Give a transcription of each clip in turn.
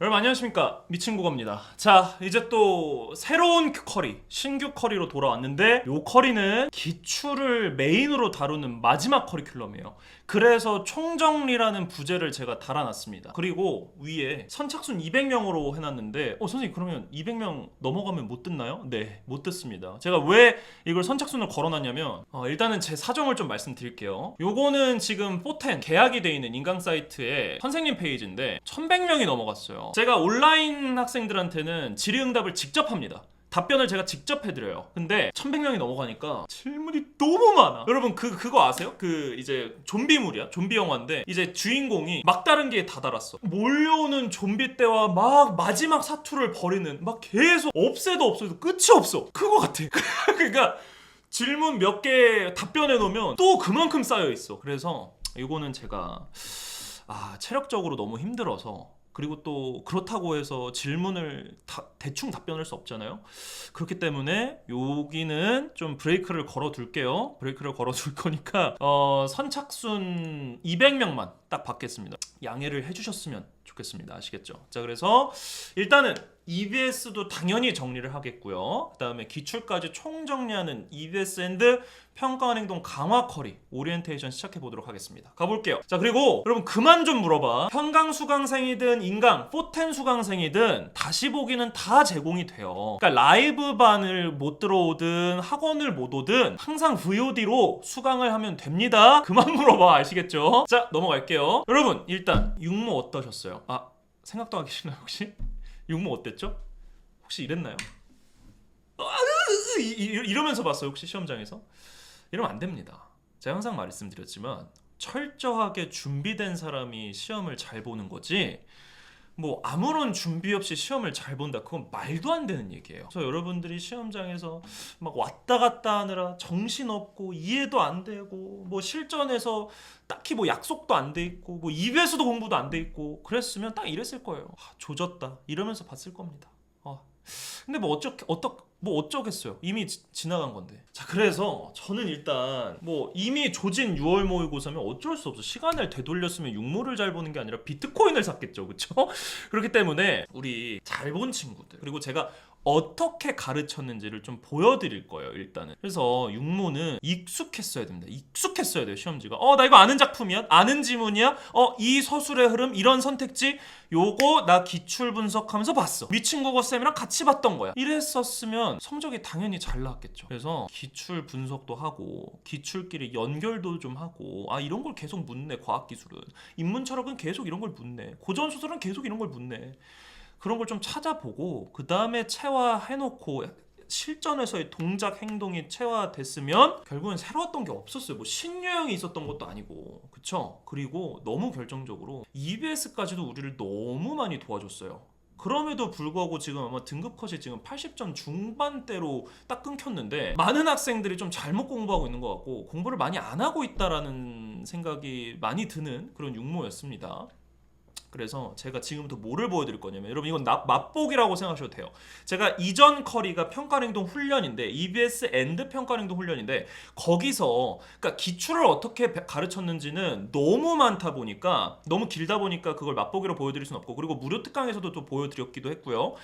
여러분 안녕하십니까, 미친국어입니다. 자, 이제 또 새로운 커리, 신규 커리로 돌아왔는데 요 커리는 기출을 메인으로 다루는 마지막 커리큘럼이에요. 그래서 총정리라는 부제를 제가 달아놨습니다. 그리고 위에 선착순 200명으로 해놨는데 선생님 그러면 200명 넘어가면 못 듣나요? 네, 못 듣습니다. 제가 왜 이걸 선착순을 걸어놨냐면 일단은 제 사정을 좀 말씀드릴게요. 요거는 지금 포텐 계약이 돼 있는 인강 사이트에 선생님 페이지인데 1100명이 넘어갔어요. 제가 온라인 학생들한테는 질의응답을 직접 합니다. 답변을 제가 직접 해드려요. 근데 1100명이 넘어가니까 질문이 너무 많아. 여러분 그거 아세요? 이제 좀비물이야. 좀비 영화인데 이제 주인공이 막다른 게 다 달았어. 몰려오는 좀비 떼와 막 마지막 사투를 벌이는, 막 계속 없애도 없애도 끝이 없어. 그거 같아. 그러니까 질문 몇 개 답변해 놓으면 또 그만큼 쌓여 있어. 그래서 이거는 제가 체력적으로 너무 힘들어서, 그리고 또 그렇다고 해서 질문을 대충 답변할 수 없잖아요. 그렇기 때문에 여기는 좀 브레이크를 걸어둘게요. 브레이크를 걸어둘 거니까 선착순 200명만 딱 받겠습니다. 양해를 해주셨으면 좋겠습니다. 아시겠죠? 자, 그래서 일단은 EBS도 당연히 정리를 하겠고요. 그 다음에 기출까지 총정리하는 EBS 앤드 평가원 행동 강화 커리 오리엔테이션 시작해보도록 하겠습니다. 가볼게요. 자, 그리고 여러분 그만 좀 물어봐. 현강 수강생이든 인강, 포텐 수강생이든 다시 보기는 다 제공이 돼요. 그러니까 라이브 반을 못 들어오든 학원을 못 오든 항상 VOD로 수강을 하면 됩니다. 그만 물어봐. 아시겠죠? 자, 넘어갈게요. 여러분 일단 육모 어떠셨어요? 생각도 하기 싫나요 혹시? 육모 어땠죠? 혹시 이랬나요? 이러면서 봤어요 혹시 시험장에서? 이러면 안 됩니다. 제가 항상 말씀드렸지만 철저하게 준비된 사람이 시험을 잘 보는 거지, 뭐 아무런 준비 없이 시험을 잘 본다, 그건 말도 안 되는 얘기예요. 그래서 여러분들이 시험장에서 막 왔다 갔다 하느라 정신없고 이해도 안 되고 뭐 실전에서 딱히 뭐 약속도 안 돼 있고 뭐 EBS도 공부도 안 돼 있고 그랬으면 딱 이랬을 거예요. 조졌다 이러면서 봤을 겁니다. 근데 뭐 어쩌겠어요. 이미 지나간 건데. 자, 그래서 저는 일단 뭐 이미 조진 6월 모의고사면 어쩔 수 없어. 시간을 되돌렸으면 육모를 잘 보는 게 아니라 비트코인을 샀겠죠, 그쵸? 그렇기 때문에 우리 잘 본 친구들, 그리고 제가 어떻게 가르쳤는지를 좀 보여드릴 거예요, 일단은. 그래서 육모는 익숙했어야 됩니다. 익숙했어야 돼요, 시험지가. 나 이거 아는 작품이야? 아는 지문이야? 이 서술의 흐름, 이런 선택지, 요거 나 기출 분석하면서 봤어. 미친국어 쌤이랑 같이 봤던 거야. 이랬었으면 성적이 당연히 잘 나왔겠죠. 그래서 기출 분석도 하고 기출끼리 연결도 좀 하고, 이런 걸 계속 묻네, 과학기술은. 인문철학은 계속 이런 걸 묻네. 고전소설은 계속 이런 걸 묻네. 그런 걸 좀 찾아보고 그 다음에 체화해놓고 실전에서의 동작 행동이 체화됐으면 결국엔 새로웠던 게 없었어요. 뭐 신유형이 있었던 것도 아니고, 그쵸? 그리고 너무 결정적으로 EBS까지도 우리를 너무 많이 도와줬어요. 그럼에도 불구하고 지금 아마 등급컷이 지금 80점 중반대로 딱 끊겼는데, 많은 학생들이 좀 잘못 공부하고 있는 것 같고 공부를 많이 안 하고 있다라는 생각이 많이 드는 그런 육모였습니다. 그래서 제가 지금부터 뭐를 보여드릴 거냐면, 여러분 이건 맛보기라고 생각하셔도 돼요. 제가 이전 커리가 평가행동 훈련인데, EBS 앤드 평가행동 훈련인데, 거기서 그러니까 기출을 어떻게 가르쳤는지는 너무 많다 보니까, 너무 길다 보니까 그걸 맛보기로 보여드릴 수는 없고, 그리고 무료 특강에서도 또 보여드렸기도 했고요.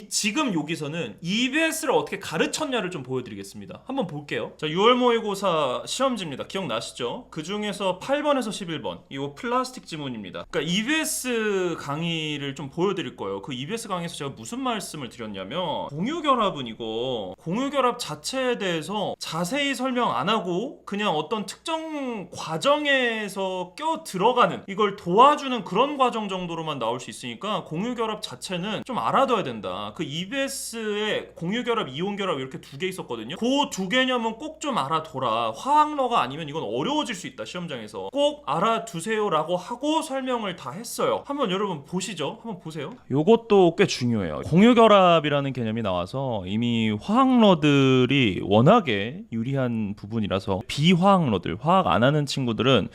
지금 여기서는 EBS를 어떻게 가르쳤냐를 좀 보여드리겠습니다. 한번 볼게요. 자, 6월 모의고사 시험지입니다. 기억나시죠? 그 중에서 8번에서 11번 이거 플라스틱 지문입니다. 그러니까 EBS 강의를 좀 보여드릴 거예요. 그 EBS 강의에서 제가 무슨 말씀을 드렸냐면, 공유결합은 이거 공유결합 자체에 대해서 자세히 설명 안 하고 그냥 어떤 특정 과정에서 껴 들어가는, 이걸 도와주는 그런 과정 정도로만 나올 수 있으니까 공유결합 자체는 좀 알아둬야 된다. 그 EBS에 공유결합, 이온결합 이렇게 두 개 있었거든요. 그 두 개념은 꼭 좀 알아둬라. 화학러가 아니면 이건 어려워질 수 있다, 시험장에서. 꼭 알아두세요 라고 하고 설명을 다 했어요. 한번 여러분 보시죠. 한번 보세요. 요것도 꽤 중요해요. 공유결합이라는 개념이 나와서 이미 화학러들이 워낙에 유리한 부분이라서 비화학러들, 화학 안 하는 친구들은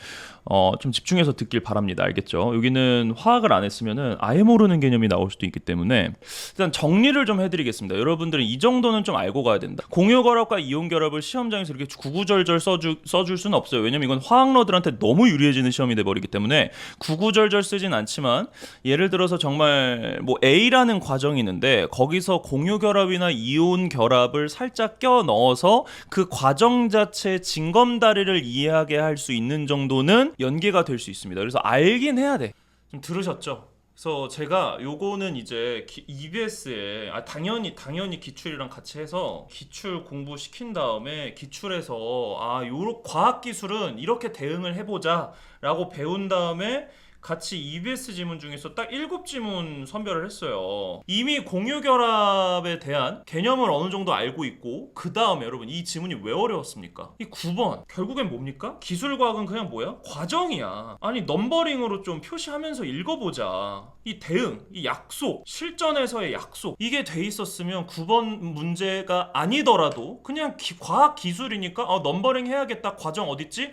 좀 집중해서 듣길 바랍니다. 알겠죠? 여기는 화학을 안 했으면은 아예 모르는 개념이 나올 수도 있기 때문에 일단 일단 정리를 좀 해드리겠습니다. 여러분들은 이 정도는 좀 알고 가야 된다. 공유결합과 이온결합을 시험장에서 이렇게 구구절절 써줄 수는 없어요. 왜냐면 이건 화학러들한테 너무 유리해지는 시험이 돼버리기 때문에 구구절절 쓰진 않지만, 예를 들어서 정말 뭐 A라는 과정이 있는데 거기서 공유결합이나 이온결합을 살짝 껴 넣어서 그 과정 자체의 징검다리를 이해하게 할 수 있는 정도는 연계가 될 수 있습니다. 그래서 알긴 해야 돼. 좀 들으셨죠? 그래서 제가 요거는 이제 EBS에 당연히 기출이랑 같이 해서 기출 공부시킨 다음에 기출에서 요런 과학 기술은 이렇게 대응을 해보자라고 배운 다음에 같이 EBS 지문 중에서 딱 7지문 선별을 했어요. 이미 공유결합에 대한 개념을 어느 정도 알고 있고, 그 다음에 여러분 이 지문이 왜 어려웠습니까? 이 9번 결국엔 뭡니까? 기술과학은 그냥 뭐야? 과정이야. 아니 넘버링으로 좀 표시하면서 읽어보자. 이 대응, 이 약속, 실전에서의 약속, 이게 돼 있었으면 9번 문제가 아니더라도 그냥 과학 기술이니까 넘버링 해야겠다. 과정 어딨지?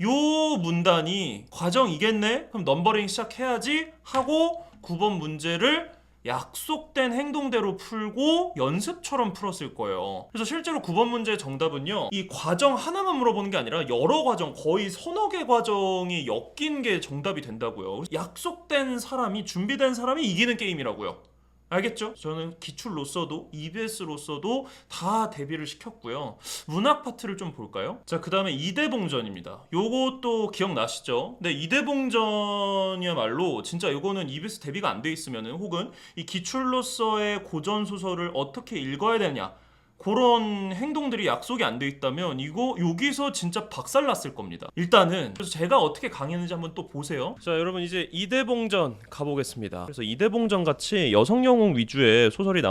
요 문단이 과정이겠네? 그럼 넘버링 시작해야지 하고 9번 문제를 약속된 행동대로 풀고 연습처럼 풀었을 거예요. 그래서 실제로 9번 문제의 정답은요, 이 과정 하나만 물어보는 게 아니라 여러 과정, 거의 서너 개 과정이 엮인 게 정답이 된다고요. 약속된 사람이, 준비된 사람이 이기는 게임이라고요. 알겠죠? 저는 기출로서도 EBS로서도 다 대비를 시켰고요. 문학 파트를 좀 볼까요? 자, 그 다음에 이대봉전입니다. 요것도 기억나시죠? 네, 이대봉전이야말로 진짜 요거는 EBS 대비가 안 돼 있으면은, 혹은 이 기출로서의 고전 소설을 어떻게 읽어야 되냐, 그런 행동들이 약속이 안 돼 있다면 이거 여기서 진짜 박살 났을 겁니다. 일단은 그래서 제가 어떻게 강의했는지 한번 또 보세요. 자, 여러분 이제 이대봉전 가보겠습니다. 그래서 이대봉전 같이 여성 영웅 위주의 소설이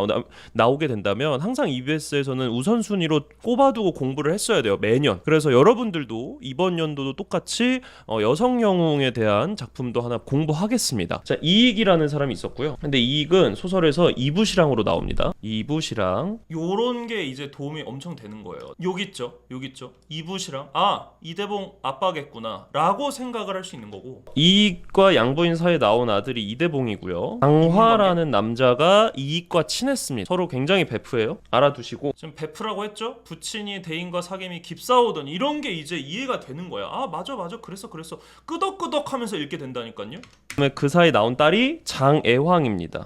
나오게 된다면 항상 EBS에서는 우선순위로 꼽아두고 공부를 했어야 돼요, 매년. 그래서 여러분들도 이번 연도도 똑같이 여성 영웅에 대한 작품도 하나 공부하겠습니다. 자, 이익이라는 사람이 있었고요. 근데 이익은 소설에서 이부시랑으로 나옵니다. 이부시랑, 요런 게 이제 도움이 엄청 되는 거예요. 여기 있죠. 이부시랑, 이대봉 아빠겠구나 라고 생각을 할 수 있는 거고, 이익과 양부인 사이에 나온 아들이 이대봉이고요. 강화라는 남자가 이익과 친했습니다. 서로 굉장히 베프예요. 알아두시고, 지금 베프라고 했죠? 부친이 대인과 사귐이 깁싸우던 이런 게 이제 이해가 되는 거야. 맞아 그랬어 끄덕끄덕 하면서 읽게 된다니까요. 그 사이 나온 딸이 장애황입니다.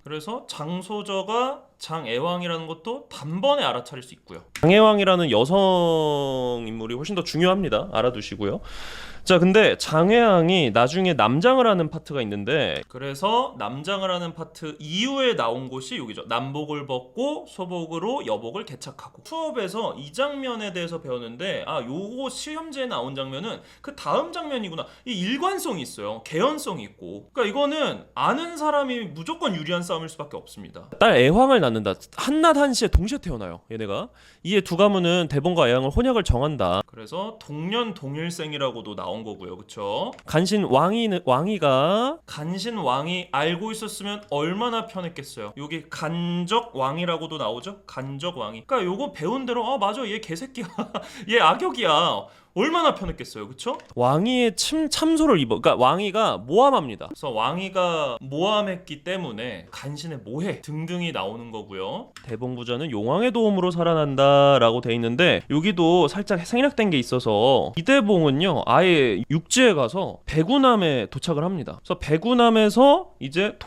그래서 장소저가 장애왕이라는 것도 단번에 알아차릴 수 있고요. 장애왕이라는 여성 인물이 훨씬 더 중요합니다. 알아두시고요. 자, 근데 장애왕이 나중에 남장을 하는 파트가 있는데, 그래서 남장을 하는 파트 이후에 나온 곳이 여기죠. 남복을 벗고 소복으로 여복을 개착하고. 수업에서 이 장면에 대해서 배웠는데, 요거 시험지에 나온 장면은 그 다음 장면이구나. 이 일관성이 있어요. 개연성이 있고. 그러니까 이거는 아는 사람이 무조건 유리한 싸움일 수밖에 없습니다. 딸 애황을 낳는다. 한낮 한시에 동시에 태어나요, 얘네가. 이에 두 가문은 대봉과 애왕을 혼약을 정한다. 그래서 동년 동일생이라고도 나온 거고요, 그렇죠? 간신왕이 알고 있었으면 얼마나 편했겠어요. 여기 간적왕이라고도 나오죠. 간적왕이. 그러니까 요거 배운 대로 맞아, 얘 개새끼야, 얘 악역이야, 얼마나 편했겠어요, 그쵸? 왕위의 참소를 그러니까 왕위가 모함합니다. 그래서 왕위가 모함했기 때문에 간신의 모해 등등이 나오는 거고요. 대봉부전은 용왕의 도움으로 살아난다라고 돼 있는데, 여기도 살짝 생략된 게 있어서, 이대봉은요 아예 육지에 가서 배구남에 도착을 합니다. 그래서 배구남에서 이제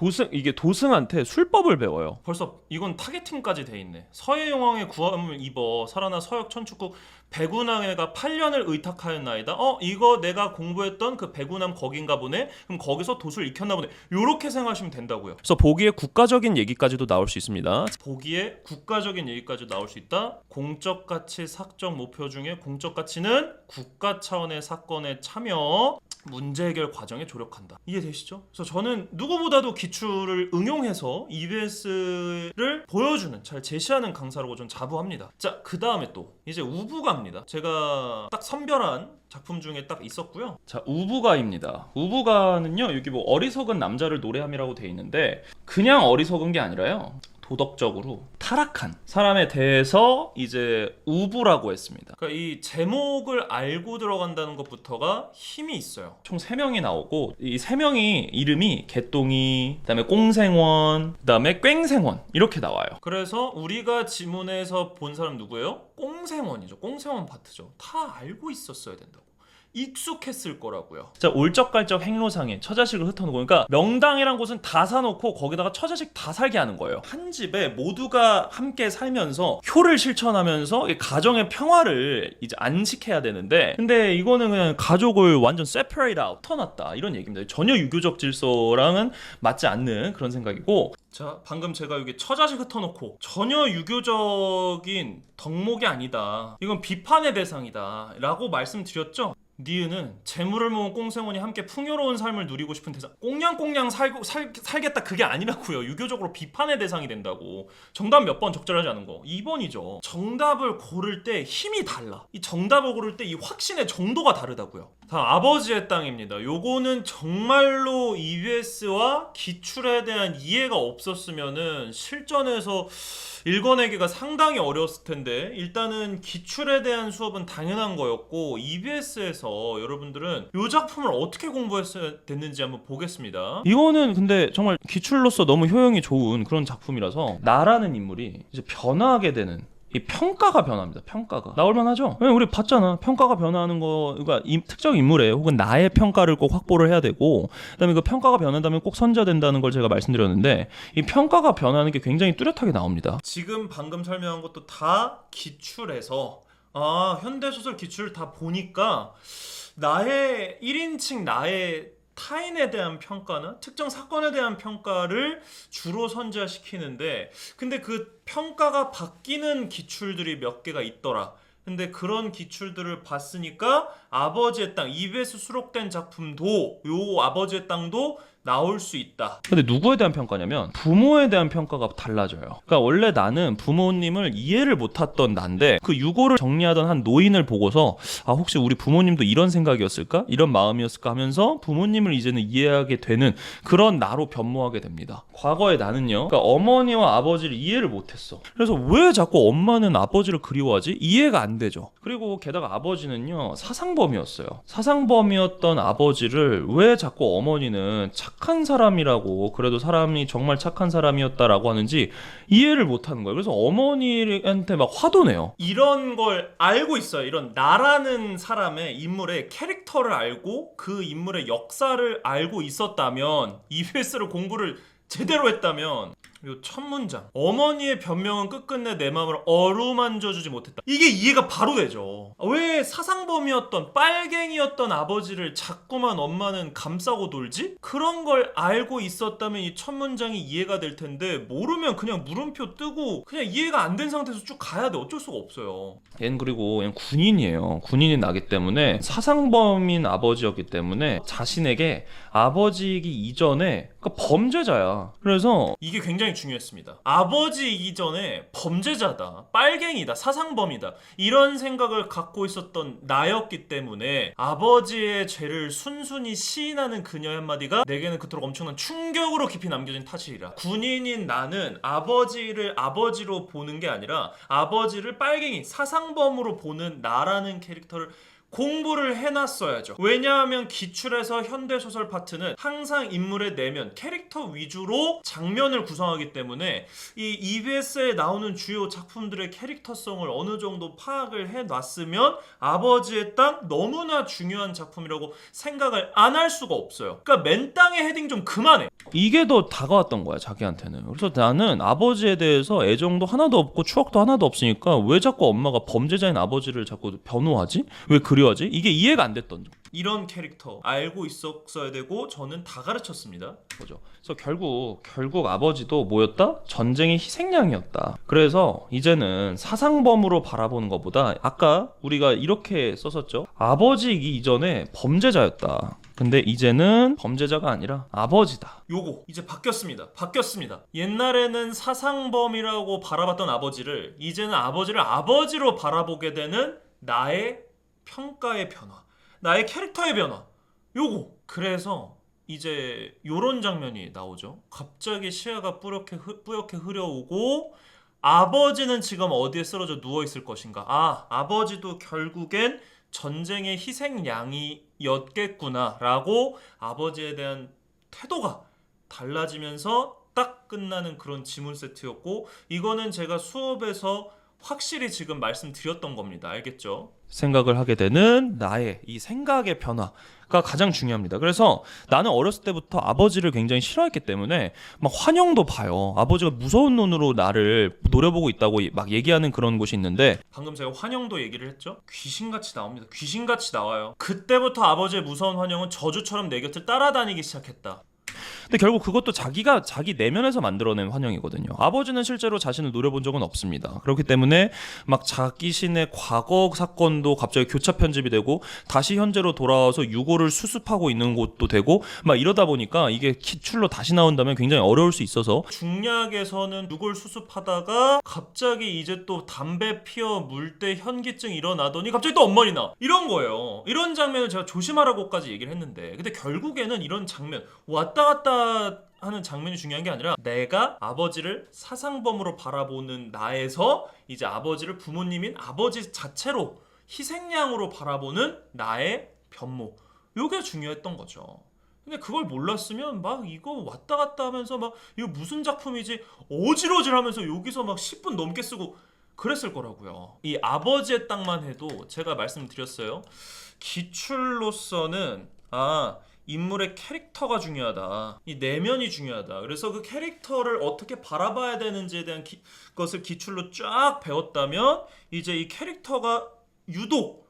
도승한테 술법을 배워요. 벌써 이건 타겟팅까지 돼 있네. 서해용왕의 구함을 입어 살아나 서역 천축국 배구남에가 8년을 의탁하였나이다. 이거 내가 공부했던 그 배구남 거긴가 보네. 그럼 거기서 도술 익혔나 보네. 요렇게 생각하시면 된다고요. 그래서 보기에 국가적인 얘기까지도 나올 수 있습니다. 보기에 국가적인 얘기까지 나올 수 있다. 공적 가치, 사적 목표 중에 공적 가치는 국가 차원의 사건에 참여, 문제 해결 과정에 조력한다. 이해되시죠? 그래서 저는 누구보다도 기출을 응용해서 EBS를 보여주는, 잘 제시하는 강사라고 좀 자부합니다. 자, 그 다음에 또 이제 우부가입니다. 제가 딱 선별한 작품 중에 딱 있었고요. 자, 우부가입니다. 우부가는요, 여기 뭐 어리석은 남자를 노래함이라고 돼 있는데, 그냥 어리석은 게 아니라요, 도덕적으로 타락한 사람에 대해서 이제 우부라고 했습니다. 그러니까 이 제목을 알고 들어간다는 것부터가 힘이 있어요. 총 3명이 나오고 이 3명이 이름이 개똥이, 그다음에 꽁생원, 그다음에 꽹생원 이렇게 나와요. 그래서 우리가 지문에서 본 사람 누구예요? 꽁생원이죠. 꽁생원 파트죠. 다 알고 있었어야 된다고. 익숙했을 거라고요. 진짜 올적갈적 행로상에 처자식을 흩어놓고, 그러니까 명당이란 곳은 다 사놓고 거기다가 처자식 다 살게 하는 거예요. 한 집에 모두가 함께 살면서 효를 실천하면서 가정의 평화를 이제 안식해야 되는데, 근데 이거는 그냥 가족을 완전 separate out, 흩어놨다 이런 얘기입니다. 전혀 유교적 질서랑은 맞지 않는 그런 생각이고, 자, 방금 제가 여기 처자식 흩어놓고 전혀 유교적인 덕목이 아니다, 이건 비판의 대상이다 라고 말씀드렸죠. 니은은 재물을 모은 꽁생원이 함께 풍요로운 삶을 누리고 싶은 대상, 꽁냥꽁냥 살겠다 그게 아니라고요. 유교적으로 비판의 대상이 된다고. 정답 몇 번 적절하지 않은 거 2번이죠. 정답을 고를 때 힘이 달라. 이 정답을 고를 때 이 확신의 정도가 다르다고요. 다음 아버지의 땅입니다. 요거는 정말로 EBS와 기출에 대한 이해가 없었으면은 실전에서 읽어내기가 상당히 어려웠을 텐데, 일단은 기출에 대한 수업은 당연한 거였고 EBS에서 여러분들은 이 작품을 어떻게 공부했어야 됐는지 한번 보겠습니다. 이거는 근데 정말 기출로서 너무 효용이 좋은 그런 작품이라서 나라는 인물이 이제 변화하게 되는, 이 평가가 변합니다. 평가가 나올만 하죠. 왜 우리 봤잖아. 평가가 변화하는 거, 그러니까 특정 인물에 혹은 나의 평가를 꼭 확보를 해야 되고, 그다음에 그 평가가 변한다면 꼭 선저된다는 걸 제가 말씀드렸는데, 이 평가가 변하는 게 굉장히 뚜렷하게 나옵니다. 지금 방금 설명한 것도 다 기출에서 현대소설 기출을 다 보니까 나의 1인칭 나의 타인에 대한 평가나 특정 사건에 대한 평가를 주로 선지시키는데, 근데 그 평가가 바뀌는 기출들이 몇 개가 있더라. 근데 그런 기출들을 봤으니까 아버지의 땅, EBS 수록된 작품도 요 아버지의 땅도 나올 수 있다. 근데 누구에 대한 평가냐면 부모에 대한 평가가 달라져요. 그러니까 원래 나는 부모님을 이해를 못했던 난데, 그 유고를 정리하던 한 노인을 보고서 혹시 우리 부모님도 이런 생각이었을까? 이런 마음이었을까? 하면서 부모님을 이제는 이해하게 되는 그런 나로 변모하게 됩니다. 과거의 나는요, 그러니까 어머니와 아버지를 이해를 못했어. 그래서 왜 자꾸 엄마는 아버지를 그리워하지? 이해가 안 되죠. 그리고 게다가 아버지는요, 사상범이었어요. 사상범이었던 아버지를 왜 자꾸 어머니는 착한 사람이라고, 그래도 사람이 정말 착한 사람이었다라고 하는지 이해를 못하는 거예요. 그래서 어머니한테 막 화도 내요. 이런 걸 알고 있어요. 이런 나라는 사람의 인물의 캐릭터를 알고 그 인물의 역사를 알고 있었다면, EBS를 공부를 제대로 했다면, 요 첫 문장, 어머니의 변명은 끝끝내 내 마음을 어루만져주지 못했다, 이게 이해가 바로 되죠. 왜 사상범이었던 빨갱이였던 아버지를 자꾸만 엄마는 감싸고 놀지? 그런 걸 알고 있었다면 이 첫 문장이 이해가 될 텐데, 모르면 그냥 물음표 뜨고 그냥 이해가 안 된 상태에서 쭉 가야 돼. 어쩔 수가 없어요. 얘는 그리고 그냥 군인이에요. 군인이 나기 때문에, 사상범인 아버지였기 때문에 자신에게 아버지이기 이전에 그러니까 범죄자야. 그래서 이게 굉장히 중요했습니다. 아버지이기 전에 범죄자다, 빨갱이다, 사상범이다, 이런 생각을 갖고 있었던 나였기 때문에 아버지의 죄를 순순히 시인하는 그녀의 한마디가 내게는 그토록 엄청난 충격으로 깊이 남겨진 타실이라. 군인인 나는 아버지를 아버지로 보는 게 아니라 아버지를 빨갱이, 사상범으로 보는 나라는 캐릭터를 공부를 해놨어야죠. 왜냐하면 기출에서 현대소설 파트는 항상 인물의 내면, 캐릭터 위주로 장면을 구성하기 때문에 이 EBS에 나오는 주요 작품들의 캐릭터성을 어느 정도 파악을 해놨으면 아버지의 땅 너무나 중요한 작품이라고 생각을 안 할 수가 없어요. 그러니까 맨 땅의 헤딩 좀 그만해. 이게 더 다가왔던 거야, 자기한테는. 그래서 나는 아버지에 대해서 애정도 하나도 없고 추억도 하나도 없으니까 왜 자꾸 엄마가 범죄자인 아버지를 자꾸 변호하지? 왜 그리워하지? 이게 이해가 안 됐던 점. 이런 캐릭터 알고 있었어야 되고 저는 다 가르쳤습니다. 그죠? 그래서 결국 아버지도 뭐였다? 전쟁의 희생양이었다. 그래서 이제는 사상범으로 바라보는 것보다, 아까 우리가 이렇게 썼었죠. 아버지이기 이전에 범죄자였다. 근데 이제는 범죄자가 아니라 아버지다. 요거 이제 바뀌었습니다. 옛날에는 사상범이라고 바라봤던 아버지를, 이제는 아버지를 아버지로 바라보게 되는 나의 평가의 변화, 나의 캐릭터의 변화. 요거. 그래서 이제 요런 장면이 나오죠. 갑자기 시야가 뿌옇게 흐려오고 아버지는 지금 어디에 쓰러져 누워 있을 것인가? 아버지도 결국엔 전쟁의 희생양이었겠구나라고 아버지에 대한 태도가 달라지면서 딱 끝나는 그런 지문 세트였고, 이거는 제가 수업에서 확실히 지금 말씀드렸던 겁니다. 알겠죠? 생각을 하게 되는 나의 이 생각의 변화가 가장 중요합니다. 그래서 나는 어렸을 때부터 아버지를 굉장히 싫어했기 때문에 막 환영도 봐요. 아버지가 무서운 눈으로 나를 노려보고 있다고 막 얘기하는 그런 곳이 있는데, 방금 제가 환영도 얘기를 했죠? 귀신같이 나옵니다. 귀신같이 나와요. 그때부터 아버지의 무서운 환영은 저주처럼 내 곁을 따라다니기 시작했다. 근데 결국 그것도 자기가 자기 내면에서 만들어낸 환영이거든요. 아버지는 실제로 자신을 노려본 적은 없습니다. 그렇기 때문에 막 자기신의 과거 사건도 갑자기 교차 편집이 되고 다시 현재로 돌아와서 유고를 수습하고 있는 곳도 되고 막 이러다 보니까 이게 기출로 다시 나온다면 굉장히 어려울 수 있어서, 중약에서는 유골 수습하다가 갑자기 이제 또 담배 피워 물 때 현기증 일어나더니 갑자기 또 엄마니 나, 이런 거예요. 이런 장면을 제가 조심하라고까지 얘기를 했는데, 근데 결국에는 이런 장면 왔다 갔다 하는 장면이 중요한 게 아니라 내가 아버지를 사상범으로 바라보는 나에서 이제 아버지를 부모님인 아버지 자체로 희생양으로 바라보는 나의 변모, 요게 중요했던 거죠. 근데 그걸 몰랐으면 막 이거 왔다 갔다 하면서 막 이거 무슨 작품이지 어질어질 하면서 여기서 막 10분 넘게 쓰고 그랬을 거라고요. 이 아버지의 땅만 해도 제가 말씀드렸어요. 기출로서는 인물의 캐릭터가 중요하다. 이 내면이 중요하다. 그래서 그 캐릭터를 어떻게 바라봐야 되는지에 대한 것을 기출로 쫙 배웠다면 이제 이 캐릭터가 유독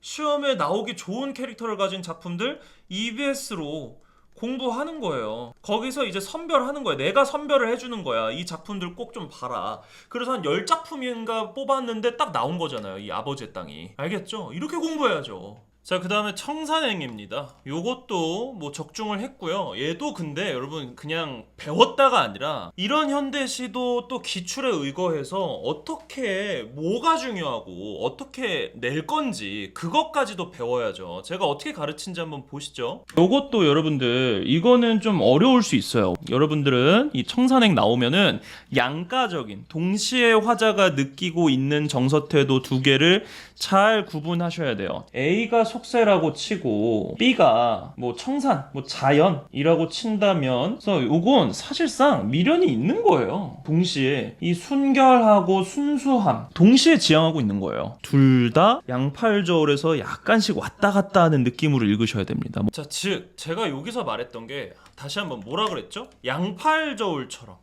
시험에 나오기 좋은 캐릭터를 가진 작품들 EBS로 공부하는 거예요. 거기서 이제 선별하는 거야. 내가 선별을 해주는 거야. 이 작품들 꼭 좀 봐라. 그래서 한 10작품인가 뽑았는데 딱 나온 거잖아요. 이 아버지의 땅이. 알겠죠? 이렇게 공부해야죠. 자, 그 다음에 청산행입니다. 요것도 뭐 적중을 했고요. 얘도 근데 여러분 그냥 배웠다가 아니라 이런 현대시도 또 기출에 의거해서 어떻게 뭐가 중요하고 어떻게 낼 건지 그것까지도 배워야죠. 제가 어떻게 가르친지 한번 보시죠. 요것도 여러분들 이거는 좀 어려울 수 있어요. 여러분들은 이 청산행 나오면은 양가적인 동시에 화자가 느끼고 있는 정서태도 두 개를 잘 구분하셔야 돼요. A가 속세라고 치고 B가 뭐 청산, 뭐 자연이라고 친다면, 그래서 요건 사실상 미련이 있는 거예요. 동시에 이 순결하고 순수함 동시에 지향하고 있는 거예요. 둘 다 양팔저울에서 약간씩 왔다 갔다 하는 느낌으로 읽으셔야 됩니다. 자, 즉 제가 여기서 말했던 게 다시 한번 뭐라 그랬죠? 양팔저울처럼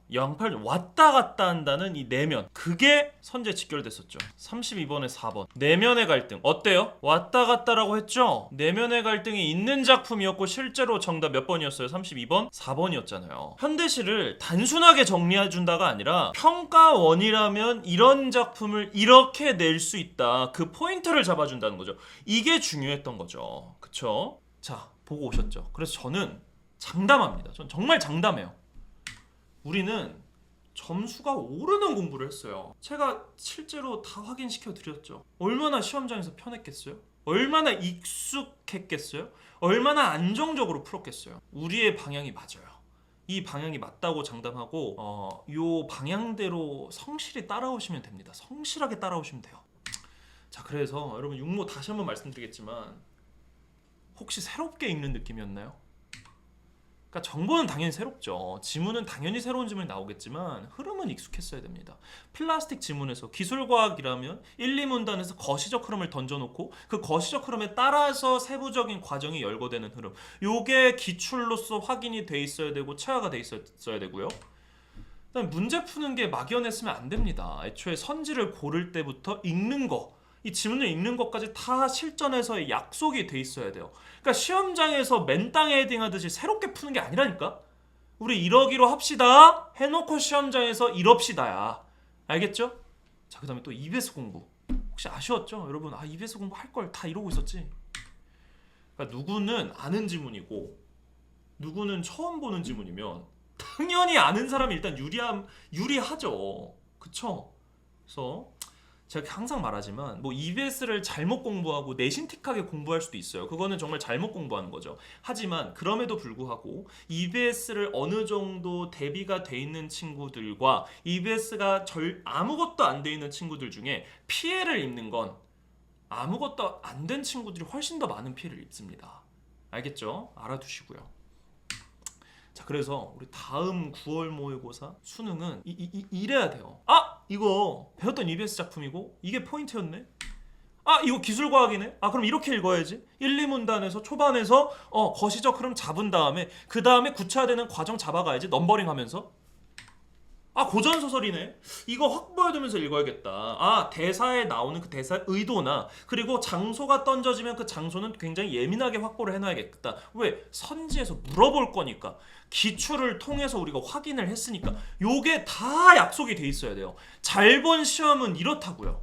왔다 갔다 한다는 이 내면, 그게 선제 직결됐었죠. 32번에 4번 내면의 갈등 어때요? 왔다 갔다라고 했죠? 내면의 갈등이 있는 작품이었고 실제로 정답 몇 번이었어요? 32번? 4번이었잖아요. 현대시를 단순하게 정리해준다가 아니라 평가원이라면 이런 작품을 이렇게 낼 수 있다, 그 포인트를 잡아준다는 거죠. 이게 중요했던 거죠. 그쵸? 자, 보고 오셨죠? 그래서 저는 장담합니다. 전 정말 장담해요. 우리는 점수가 오르는 공부를 했어요. 제가 실제로 다 확인시켜 드렸죠. 얼마나 시험장에서 편했겠어요? 얼마나 익숙했겠어요? 얼마나 안정적으로 풀었겠어요? 우리의 방향이 맞아요. 이 방향이 맞다고 장담하고 요 방향대로 성실히 따라오시면 됩니다. 성실하게 따라오시면 돼요. 자, 그래서 여러분 육모 다시 한번 말씀드리겠지만 혹시 새롭게 읽는 느낌이었나요? 그러니까 정보는 당연히 새롭죠. 지문은 당연히 새로운 지문이 나오겠지만 흐름은 익숙했어야 됩니다. 플라스틱 지문에서 기술과학이라면 1, 2문단에서 거시적 흐름을 던져놓고 그 거시적 흐름에 따라서 세부적인 과정이 열거되는 흐름, 요게 기출로서 확인이 돼 있어야 되고 체화가 돼 있어야 되고요. 그다음에 문제 푸는 게 막연했으면 안 됩니다. 애초에 선지를 고를 때부터 읽는 거, 이 지문을 읽는 것까지 다 실전에서의 약속이 돼 있어야 돼요. 그러니까 시험장에서 맨땅에 헤딩하듯이 새롭게 푸는 게 아니라니까. 우리 이러기로 합시다 해놓고 시험장에서 이럽시다야. 알겠죠? 자, 그 다음에 또 EBS 공부. 혹시 아쉬웠죠? 여러분, EBS 공부 할 걸 다 이러고 있었지. 그러니까 누구는 아는 지문이고 누구는 처음 보는 지문이면 당연히 아는 사람이 일단 유리하죠. 그쵸? 그래서 제가 항상 말하지만 뭐 EBS를 잘못 공부하고 내신틱하게 공부할 수도 있어요. 그거는 정말 잘못 공부하는 거죠. 하지만 그럼에도 불구하고 EBS를 어느 정도 대비가 돼 있는 친구들과 EBS가 아무것도 안 돼 있는 친구들 중에 피해를 입는 건 아무것도 안 된 친구들이 훨씬 더 많은 피해를 입습니다. 알겠죠? 알아두시고요. 자, 그래서 우리 다음 9월 모의고사 수능은 이래야 돼요. 아! 이거 배웠던 EBS 작품이고 이게 포인트였네? 아, 이거 기술과학이네? 아, 그럼 이렇게 읽어야지. 1, 2문단에서 초반에서 거시적 흐름 잡은 다음에 그 다음에 구체화되는 과정 잡아가야지. 넘버링 하면서. 아, 고전소설이네. 이거 확보해두면서 읽어야겠다. 아, 대사에 나오는 그 대사의 의도나 그리고 장소가 던져지면 그 장소는 굉장히 예민하게 확보를 해놔야겠다. 왜? 선지에서 물어볼 거니까. 기출을 통해서 우리가 확인을 했으니까. 요게 다 약속이 돼 있어야 돼요. 잘 본 시험은 이렇다고요.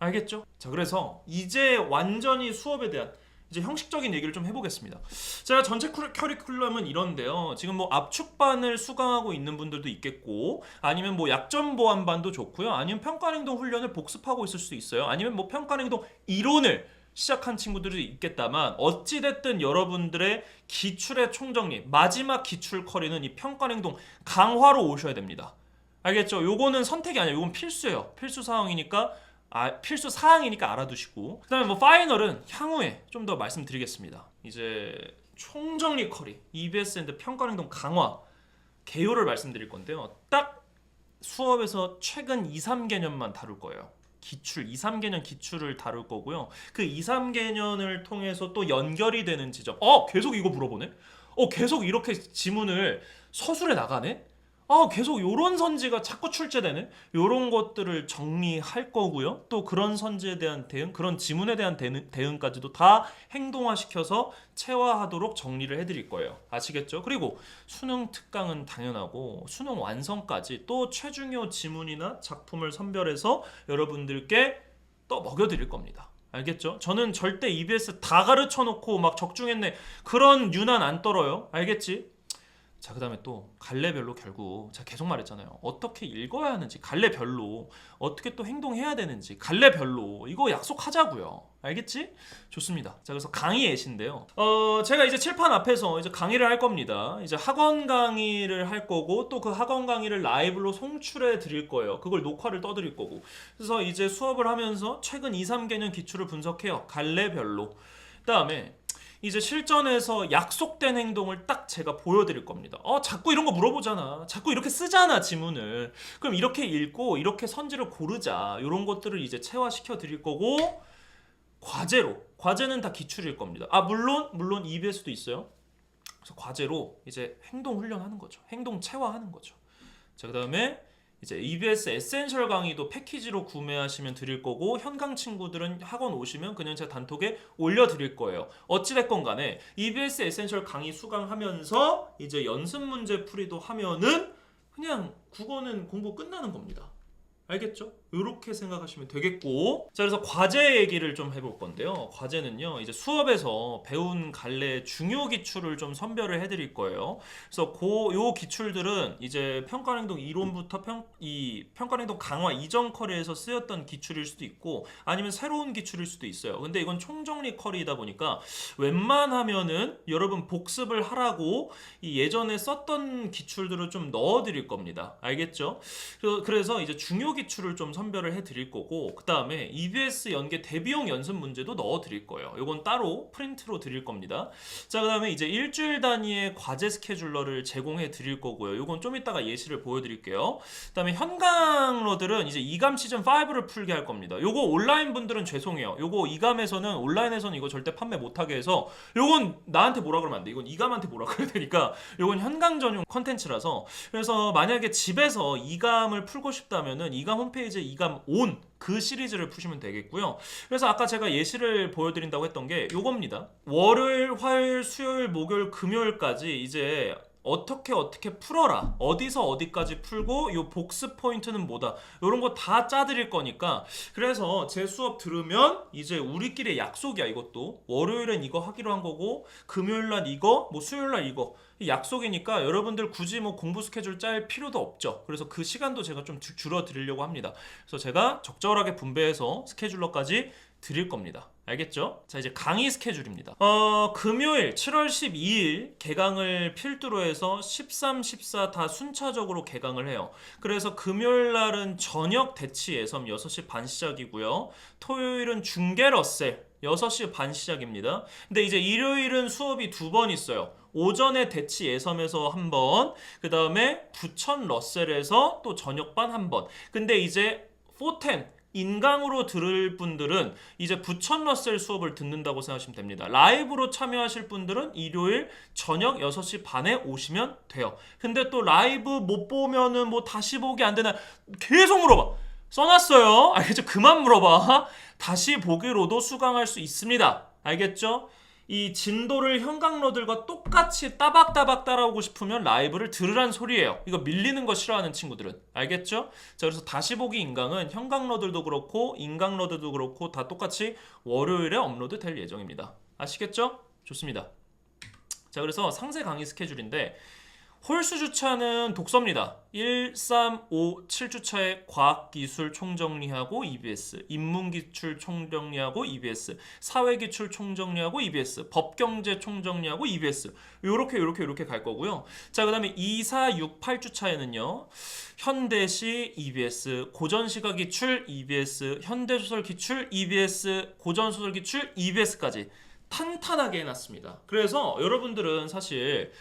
알겠죠? 자, 그래서 이제 완전히 수업에 대한 이제 형식적인 얘기를 좀 해보겠습니다. 제가 전체 커리큘럼은 이런데요. 지금 뭐 압축반을 수강하고 있는 분들도 있겠고, 아니면 뭐 약점 보완반도 좋고요. 아니면 평가행동 훈련을 복습하고 있을 수도 있어요. 아니면 뭐 평가행동 이론을 시작한 친구들이 있겠다만, 어찌됐든 여러분들의 기출의 총정리, 마지막 기출 커리는 이 평가행동 강화로 오셔야 됩니다. 알겠죠? 요거는 선택이 아니에요. 요건 필수예요. 필수 사항이니까 필수 사항이니까 알아두시고, 그 다음에 뭐 파이널은 향후에 좀 더 말씀드리겠습니다. 이제 총정리 커리, EBS 앤드 평가행동 강화 개요를 말씀드릴 건데요. 딱 수업에서 최근 2, 3개년만 다룰 거예요. 기출, 2, 3개년 기출을 다룰 거고요. 그 2, 3개년을 통해서 또 연결이 되는 지점. 계속 이거 물어보네? 계속 이렇게 지문을 서술해 나가네? 계속 요런 선지가 자꾸 출제되네? 요런 것들을 정리할 거고요. 또 그런 선지에 대한 대응, 그런 지문에 대한 대응까지도 다 행동화시켜서 체화하도록 정리를 해드릴 거예요. 아시겠죠? 그리고 수능 특강은 당연하고 수능 완성까지 또 최중요 지문이나 작품을 선별해서 여러분들께 또 먹여드릴 겁니다. 알겠죠? 저는 절대 EBS 다 가르쳐 놓고 막 적중했네 그런 유난 안 떨어요. 알겠지? 자, 그 다음에 또 갈래별로 결국 제가 계속 말했잖아요. 어떻게 읽어야 하는지 갈래별로, 어떻게 또 행동해야 되는지 갈래별로, 이거 약속하자고요. 알겠지? 좋습니다. 자, 그래서 강의 예시인데요. 제가 이제 칠판 앞에서 이제 강의를 할 겁니다. 이제 학원 강의를 할 거고, 또 그 학원 강의를 라이브로 송출해 드릴 거예요. 그걸 녹화를 떠드릴 거고. 그래서 이제 수업을 하면서 최근 2, 3개년 기출을 분석해요. 갈래별로. 그 다음에 이제 실전에서 약속된 행동을 딱 제가 보여드릴 겁니다. 자꾸 이런 거 물어보잖아. 자꾸 이렇게 쓰잖아, 지문을. 그럼 이렇게 읽고 이렇게 선지를 고르자. 이런 것들을 이제 체화시켜 드릴 거고, 과제는 다 기출일 겁니다. 물론 EBS도 있어요. 그래서 과제로 이제 행동 훈련하는 거죠. 행동 체화하는 거죠. 자, 그다음에 이제 EBS 에센셜 강의도 패키지로 구매하시면 드릴 거고, 현강 친구들은 학원 오시면 그냥 제가 단톡에 올려드릴 거예요. 어찌됐건 간에 EBS 에센셜 강의 수강하면서 이제 연습 문제 풀이도 하면은 그냥 국어는 공부 끝나는 겁니다. 알겠죠? 이렇게 생각하시면 되겠고, 자, 그래서 과제 얘기를 좀 해볼 건데요. 과제는요, 이제 수업에서 배운 갈래 중요 기출을 좀 선별을 해드릴 거예요. 그래서 요 기출들은 이제 평가행동 이론부터 평가행동 강화 이전 커리에서 쓰였던 기출일 수도 있고, 아니면 새로운 기출일 수도 있어요. 근데 이건 총정리 커리이다 보니까 웬만하면은 여러분 복습을 하라고 이 예전에 썼던 기출들을 좀 넣어드릴 겁니다. 알겠죠? 그래서 이제 중요 기출을 좀 선별을 해드릴 거고, 그 다음에 EBS 연계 대비용 연습 문제도 넣어드릴 거예요. 이건 따로 프린트로 드릴 겁니다. 자, 그 다음에 이제 일주일 단위의 과제 스케줄러를 제공해 드릴 거고요. 이건 좀 이따가 예시를 보여드릴게요. 그 다음에 현강러들은 이제 이감 시즌 5를 풀게 할 겁니다. 요거 온라인 분들은 죄송해요. 요거 이감에서는 온라인에서는 이거 절대 판매 못하게 해서, 요건 나한테 뭐라 그러면 안 돼. 이건 이감한테 뭐라 그래야 되니까 요건 현강 전용 컨텐츠라서. 그래서 만약에 집에서 이감을 풀고 싶다면은 이감 홈페이지에 이감 온 그 시리즈를 푸시면 되겠고요. 그래서 아까 제가 예시를 보여드린다고 했던 게 요겁니다. 월요일, 화요일, 수요일, 목요일, 금요일까지 이제 어떻게 풀어라. 어디서 어디까지 풀고 요 복습 포인트는 뭐다. 요런 거 다 짜드릴 거니까. 그래서 제 수업 들으면 이제 우리끼리의 약속이야. 이것도 월요일엔 이거 하기로 한 거고 금요일 날 이거, 뭐 수요일 날 이거 약속이니까 여러분들 굳이 뭐 공부 스케줄 짤 필요도 없죠. 그래서 그 시간도 제가 좀 줄여드리려고 합니다. 그래서 제가 적절하게 분배해서 스케줄러까지 드릴 겁니다. 알겠죠? 자, 이제 강의 스케줄입니다. 금요일 7월 12일 개강을 필두로 해서 13, 14 다 순차적으로 개강을 해요. 그래서 금요일 날은 저녁 대치 예섬 6시 반 시작이고요. 토요일은 중계 러셀 6시 반 시작입니다. 근데 이제 일요일은 수업이 2번 있어요. 오전에 대치 예섬에서 한 번, 그 다음에 부천 러셀에서 또 저녁반 한 번. 근데 이제 410 인강으로 들을 분들은 이제 부천 러셀 수업을 듣는다고 생각하시면 됩니다. 라이브로 참여하실 분들은 일요일 저녁 6시 반에 오시면 돼요. 근데 또 라이브 못 보면은 뭐 다시 보기 안 되나 계속 물어봐. 써놨어요. 알겠죠? 그만 물어봐. 다시 보기로도 수강할 수 있습니다. 알겠죠? 이 진도를 현강러들과 똑같이 따박따박 따라오고 싶으면 라이브를 들으란 소리예요. 이거 밀리는 거 싫어하는 친구들은. 알겠죠? 자, 그래서 다시 보기 인강은 현강러들도 그렇고 인강러들도 그렇고 다 똑같이 월요일에 업로드 될 예정입니다. 아시겠죠? 좋습니다. 자, 그래서 상세 강의 스케줄인데 홀수 주차는 독서입니다. 1, 3, 5, 7주차에 과학기술 총정리하고 EBS, 인문기출 총정리하고 EBS, 사회기출 총정리하고 EBS, 법경제 총정리하고 EBS 요렇게 갈 거고요. 자, 그 다음에 2, 4, 6, 8주차에는요. 현대시 EBS, 고전시가기출 EBS, 현대소설기출 EBS, 고전소설기출 EBS까지 탄탄하게 해놨습니다. 그래서 여러분들은 사실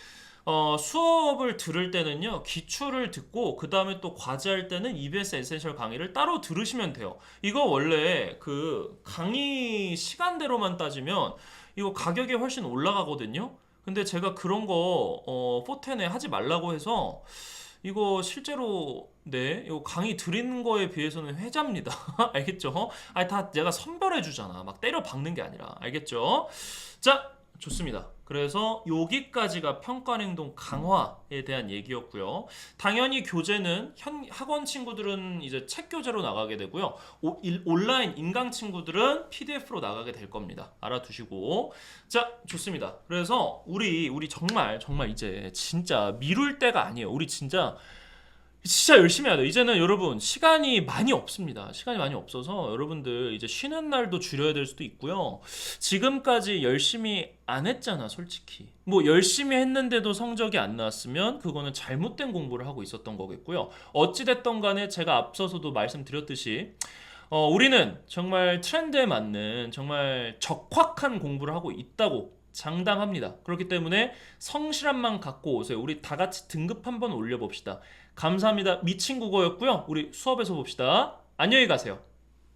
수업을 들을 때는요 기출을 듣고 그 다음에 또 과제할 때는 EBS 에센셜 강의를 따로 들으시면 돼요. 이거 원래 그 강의 시간대로만 따지면 이거 가격이 훨씬 올라가거든요. 근데 제가 그런 거 410에 하지 말라고 해서 이거 실제로 이거 강의 드리는 거에 비해서는 회자입니다. 알겠죠? 아니 다 내가 선별해 주잖아. 막 때려 박는 게 아니라. 알겠죠? 자, 좋습니다. 그래서 여기까지가 평가행동 강화에 대한 얘기였고요. 당연히 교재는 학원 친구들은 이제 책 교재로 나가게 되고요. 온라인 인강 친구들은 PDF로 나가게 될 겁니다. 알아두시고. 자, 좋습니다. 그래서 우리 정말 이제 진짜 미룰 때가 아니에요. 우리 진짜 열심히 해야 돼요. 이제는 여러분 시간이 많이 없습니다. 시간이 많이 없어서 여러분들 이제 쉬는 날도 줄여야 될 수도 있고요. 지금까지 열심히 안 했잖아, 솔직히. 뭐 열심히 했는데도 성적이 안 나왔으면 그거는 잘못된 공부를 하고 있었던 거겠고요. 어찌됐던 간에 제가 앞서서도 말씀드렸듯이 우리는 정말 트렌드에 맞는 정말 적확한 공부를 하고 있다고 장담합니다. 그렇기 때문에 성실함만 갖고 오세요. 우리 다 같이 등급 한번 올려봅시다. 감사합니다. 미친 국어였고요. 우리 수업에서 봅시다. 안녕히 가세요.